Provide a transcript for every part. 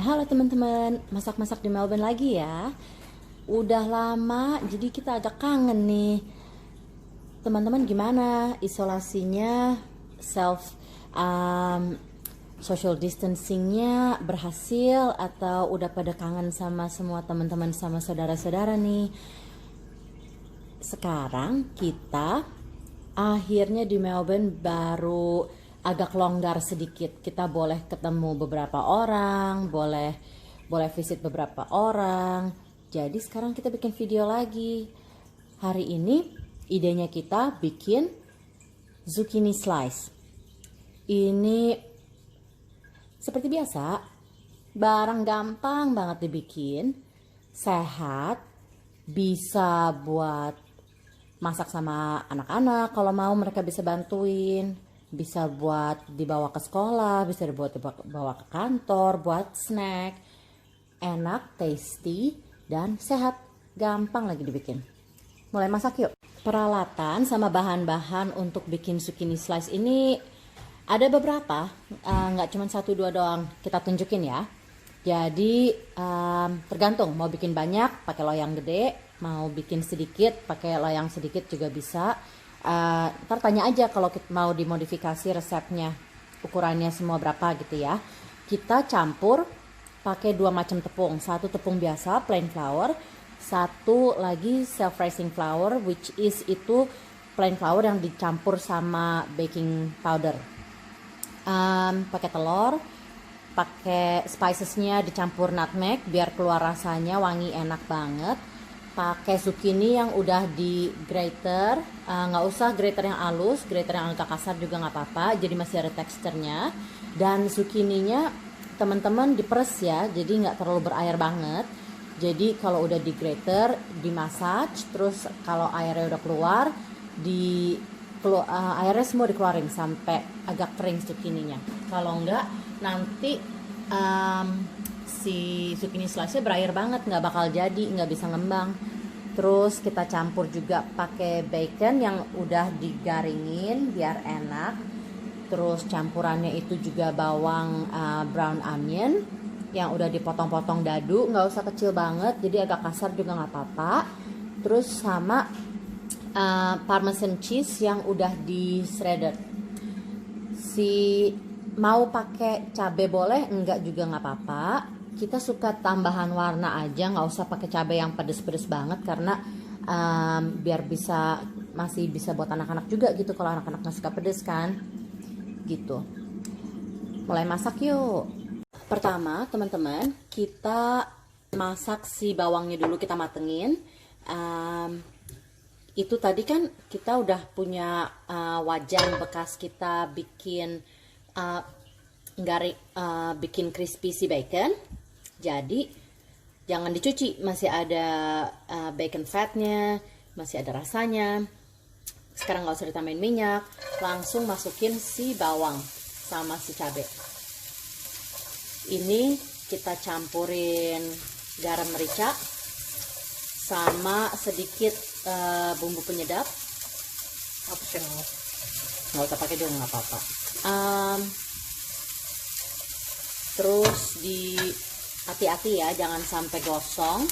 Halo teman-teman, masak-masak di Melbourne lagi ya. Udah lama, jadi kita agak kangen nih. Teman-teman gimana isolasinya, self social distancingnya berhasil atau udah pada kangen sama semua teman-teman sama saudara-saudara nih? Sekarang kita akhirnya di Melbourne baru agak longgar sedikit. Kita boleh ketemu beberapa orang, boleh visit beberapa orang. Jadi sekarang kita bikin video lagi. Hari ini idenya kita bikin zucchini slice. Ini seperti biasa, barang gampang banget dibikin, sehat, bisa buat masak sama anak-anak, kalau mau mereka bisa bantuin, bisa buat dibawa ke sekolah, bisa dibawa ke kantor, buat snack, enak, tasty, dan sehat, gampang lagi dibikin. Mulai masak yuk. Peralatan sama bahan-bahan untuk bikin zucchini slice ini ada beberapa, nggak cuma 1-2 doang, kita tunjukin ya. Jadi tergantung mau bikin banyak pakai loyang gede, mau bikin sedikit pakai loyang sedikit juga bisa. Ntar tanya aja kalau mau dimodifikasi resepnya, ukurannya semua berapa gitu ya. Kita campur pakai 2 macam tepung, satu tepung biasa plain flour, satu lagi self rising flour, which is itu plain flour yang dicampur sama baking powder. Pakai telur, pakai spicesnya dicampur nutmeg biar keluar rasanya wangi enak banget. Pakai zucchini yang udah di grater, nggak usah grater yang halus, grater yang agak kasar juga nggak apa-apa, jadi masih ada teksturnya. Dan zucchininya teman-teman diperes ya, jadi nggak terlalu berair banget. Jadi kalau udah di grater, dimassage, terus kalau airnya udah keluar, airnya semua dikeluarin sampai agak kering zucchininya. Kalau enggak nanti si zucchini slice-nya berair banget, nggak bakal jadi, nggak bisa ngembang. Terus kita campur juga pakai bacon yang udah digaringin biar enak. Terus campurannya itu juga bawang brown onion yang udah dipotong-potong dadu, nggak usah kecil banget, jadi agak kasar juga nggak apa-apa. Terus sama parmesan cheese yang udah di shredded. Mau pakai cabai boleh, enggak juga nggak apa-apa. Kita suka tambahan warna aja, nggak usah pakai cabai yang pedes-pedes banget karena biar masih bisa buat anak-anak juga gitu, kalau anak-anak nggak suka pedes kan gitu. Mulai masak yuk. Pertama teman-teman, kita masak si bawangnya dulu, kita matengin. Itu tadi kan kita udah punya wajan bekas kita bikin bikin crispy si bacon. Jadi jangan dicuci, masih ada bacon fatnya, masih ada rasanya. Sekarang nggak usah ditambahin minyak, langsung masukin si bawang sama si cabai. Ini kita campurin garam merica sama sedikit bumbu penyedap. Optional, nggak usah pakai juga nggak apa-apa. Terus hati-hati ya, jangan sampai gosong.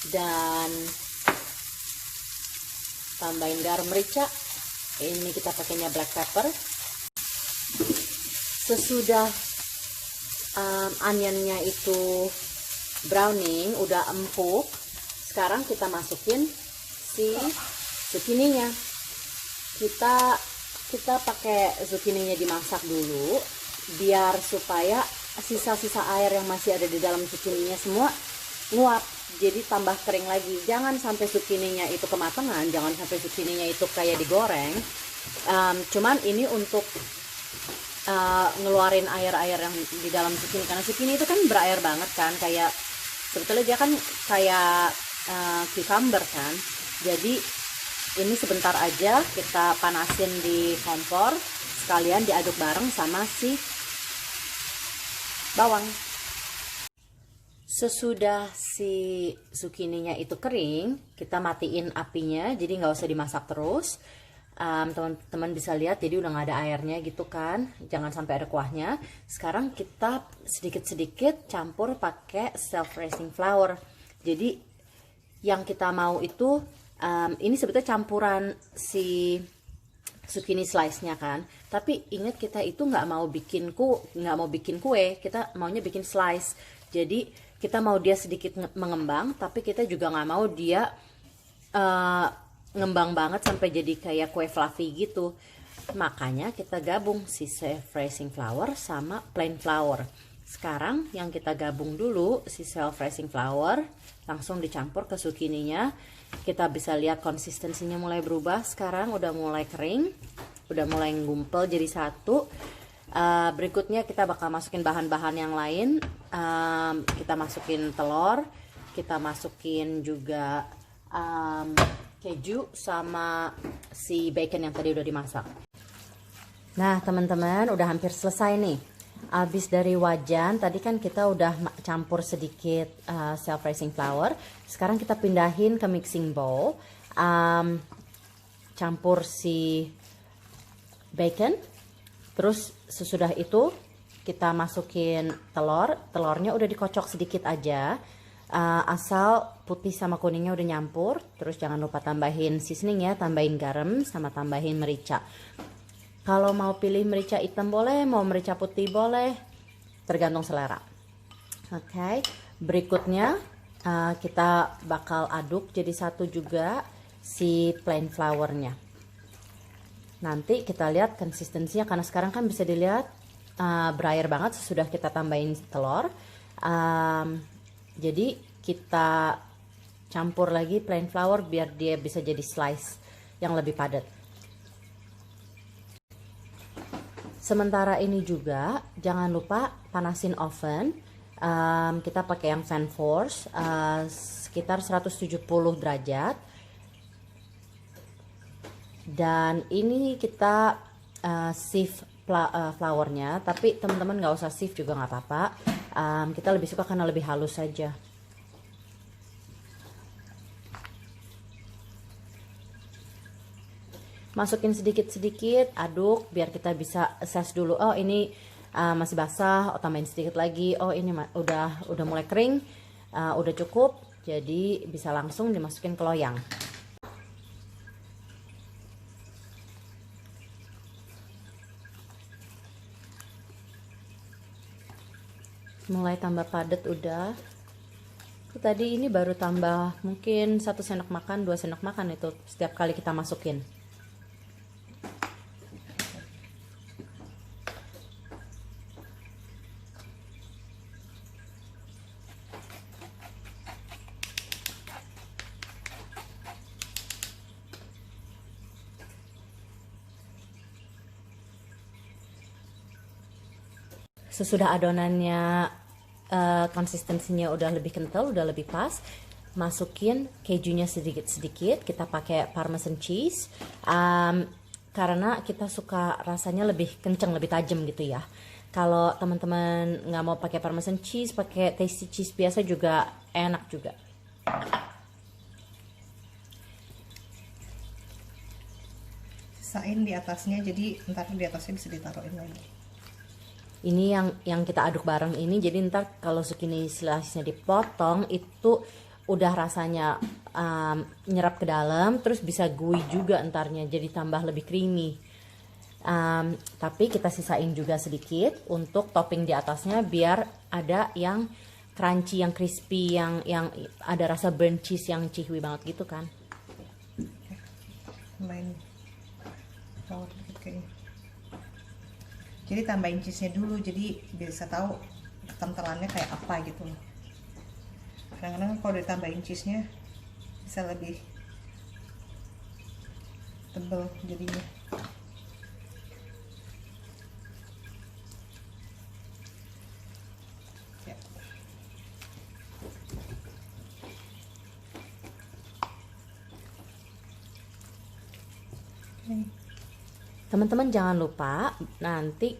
Dan tambahin garam merica. Ini kita pakainya black pepper. Sesudah onionnya itu browning, udah empuk, sekarang kita masukin si zucchininya. Kita pakai zucchininya dimasak dulu biar supaya sisa-sisa air yang masih ada di dalam zucchininya semua nguap, jadi tambah kering lagi. Jangan sampai zucchininya itu kematangan, jangan sampai zucchininya itu kayak digoreng. Cuman ini untuk ngeluarin air-air yang di dalam zucchini, karena zucchini itu kan berair banget kan, kayak sebetulnya dia kan kayak cucumber kan. Jadi ini sebentar aja kita panasin di kompor, sekalian diaduk bareng sama si bawang. Sesudah si zucchininya itu kering, kita matiin apinya, jadi nggak usah dimasak terus. teman-teman bisa lihat, jadi udah nggak ada airnya gitu kan, jangan sampai ada kuahnya. Sekarang kita sedikit-sedikit campur pakai self raising flour. Jadi yang kita mau itu ini sebetulnya campuran si zucchini slice-nya kan, tapi ingat kita itu nggak mau bikin kue, kita maunya bikin slice. Jadi kita mau dia sedikit mengembang, tapi kita juga nggak mau dia ngembang banget sampai jadi kayak kue fluffy gitu. Makanya kita gabung si self raising flour sama plain flour. Sekarang yang kita gabung dulu si self raising flour, langsung dicampur ke zucchininya. Kita bisa lihat konsistensinya mulai berubah. Sekarang udah mulai kering, udah mulai ngumpul jadi satu. Berikutnya kita bakal masukin bahan-bahan yang lain. Kita masukin telur, kita masukin juga keju sama si bacon yang tadi udah dimasak. Nah teman-teman, udah hampir selesai nih. Abis dari wajan tadi kan kita udah campur sedikit self raising flour. Sekarang kita pindahin ke mixing bowl, campur si bacon. Terus sesudah itu kita masukin telurnya udah dikocok sedikit aja, asal putih sama kuningnya udah nyampur. Terus jangan lupa tambahin seasoning ya, tambahin garam sama tambahin merica. Kalau mau pilih merica hitam boleh, mau merica putih boleh, tergantung selera. Oke, berikutnya kita bakal aduk jadi satu juga si plain flournya. Nanti kita lihat konsistensinya, karena sekarang kan bisa dilihat berair banget sesudah kita tambahin telur. Jadi kita campur lagi plain flour biar dia bisa jadi slice yang lebih padat. Sementara ini juga jangan lupa panasin oven. Kita pakai yang fan force sekitar 170 derajat. Dan ini kita sieve flournya, tapi teman-teman nggak usah sieve juga nggak apa-apa. Kita lebih suka karena lebih halus saja. Masukin sedikit-sedikit, aduk biar kita bisa assess dulu. Oh ini masih basah, tambahin sedikit lagi. Oh ini udah mulai kering, udah cukup. Jadi bisa langsung dimasukin ke loyang. Mulai tambah padat udah. Tadi ini baru tambah mungkin 1 sendok makan, 2 sendok makan itu setiap kali kita masukin. Sesudah adonannya konsistensinya udah lebih kental, udah lebih pas, masukin kejunya sedikit-sedikit. Kita pakai parmesan cheese karena kita suka rasanya lebih kenceng, lebih tajam gitu ya. Kalau teman-teman nggak mau pakai parmesan cheese, pakai tasty cheese biasa juga enak juga. Sisain di atasnya, jadi ntar di atasnya bisa ditaruhin lagi. Ini yang kita aduk bareng ini, jadi ntar kalau zucchini slice-nya dipotong itu udah rasanya nyerap ke dalam, terus bisa gooey juga entarnya, jadi tambah lebih creamy. Tapi kita sisain juga sedikit untuk topping di atasnya biar ada yang crunchy, yang crispy, yang ada rasa burnt cheese yang cihui banget gitu kan. Main flour dikit kayaknya. Jadi tambahin cheese-nya dulu, jadi bisa tahu kentalannya kayak apa gitu loh. Kadang-kadang kalau ditambahin cheese-nya bisa lebih tebal jadinya. Ya. Teman-teman jangan lupa nanti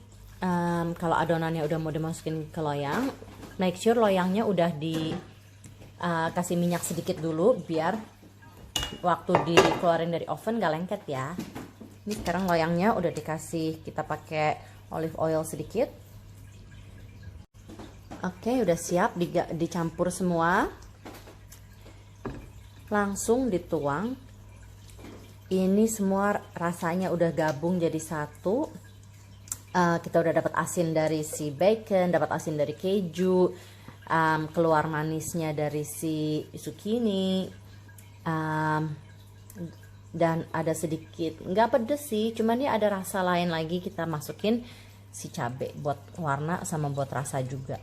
kalau adonannya udah mau dimasukin ke loyang, make sure loyangnya udah kasih minyak sedikit dulu biar waktu dikeluarin dari oven gak lengket ya. Ini sekarang loyangnya udah dikasih, kita pakai olive oil sedikit. Oke, udah siap dicampur semua. Langsung dituang. Ini semua rasanya udah gabung jadi satu. Kita udah dapat asin dari si bacon, dapat asin dari keju, keluar manisnya dari si zucchini, dan ada sedikit, nggak pedes sih, cuman ini ada rasa lain lagi. Kita masukin si cabai buat warna sama buat rasa juga.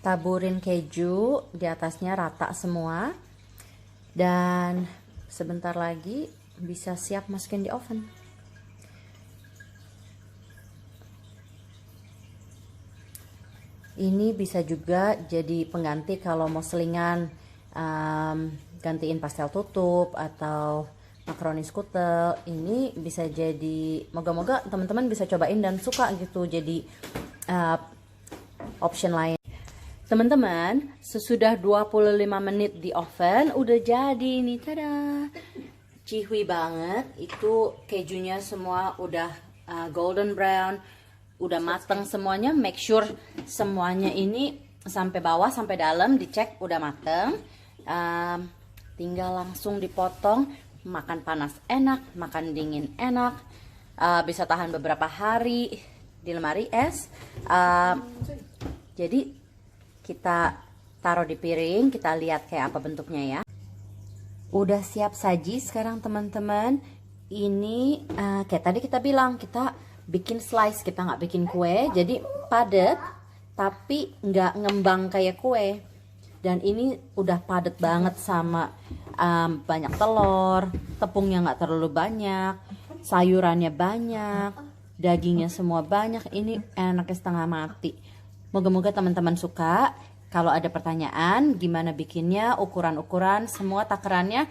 Taburin keju di atasnya rata semua, dan sebentar lagi bisa siap masukin di oven. Ini bisa juga jadi pengganti kalau mau selingan, gantiin pastel tutup atau makaroni skutel. Ini bisa jadi, moga-moga teman-teman bisa cobain dan suka gitu, jadi option lain. Teman-teman, sesudah 25 menit di oven udah jadi nih, tada, cihui banget. Itu kejunya semua udah golden brown, udah mateng semuanya. Make sure semuanya ini sampai bawah sampai dalam dicek udah mateng. Tinggal langsung dipotong. Makan panas enak, makan dingin enak, bisa tahan beberapa hari di lemari es. Jadi kita taruh di piring, kita lihat kayak apa bentuknya ya. Udah siap saji sekarang teman-teman. Ini kayak tadi kita bilang, kita bikin slice, kita nggak bikin kue, jadi padat tapi nggak ngembang kayak kue. Dan ini udah padat banget sama banyak telur, tepungnya nggak terlalu banyak, sayurannya banyak, dagingnya semua banyak. Ini enaknya setengah mati. Moga-moga teman-teman suka. Kalau ada pertanyaan gimana bikinnya, ukuran-ukuran, semua takarannya,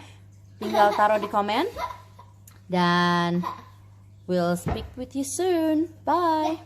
tinggal taruh di komen. Dan we'll speak with you soon. Bye.